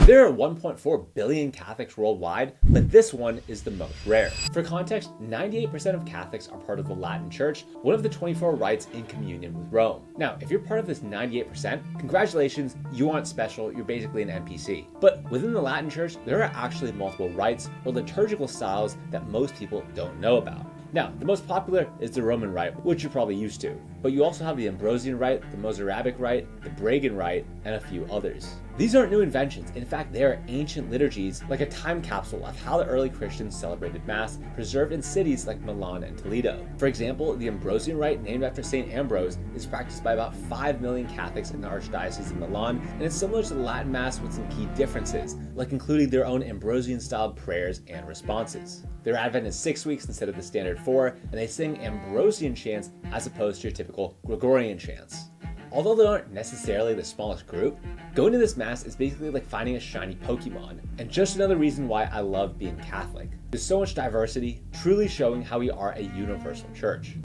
There are 1.4 billion Catholics worldwide, but this one is the most rare. For context, 98% of Catholics are part of the Latin Church, one of the 24 rites in communion with Rome. Now, if you're part of this 98%, congratulations, you aren't special, you're basically an NPC. But within the Latin Church, there are actually multiple rites or liturgical styles that most people don't know about. Now, the most popular is the Roman Rite, which you're probably used to, but you also have the Ambrosian Rite, the Mozarabic Rite, the Bregan Rite, and a few others. These aren't new inventions. In fact, they are ancient liturgies, like a time capsule of how the early Christians celebrated Mass, preserved in cities like Milan and Toledo. For example, the Ambrosian Rite, named after St. Ambrose, is practiced by about 5 million Catholics in the Archdiocese of Milan, and it's similar to the Latin Mass with some key differences, like including their own Ambrosian-styled prayers and responses. Their Advent is 6 weeks instead of the standard 4, and they sing Ambrosian chants as opposed to your typical Gregorian chants. Although they aren't necessarily the smallest group, going to this Mass is basically like finding a shiny Pokemon, and just another reason why I love being Catholic. There's so much diversity, truly showing how we are a universal church.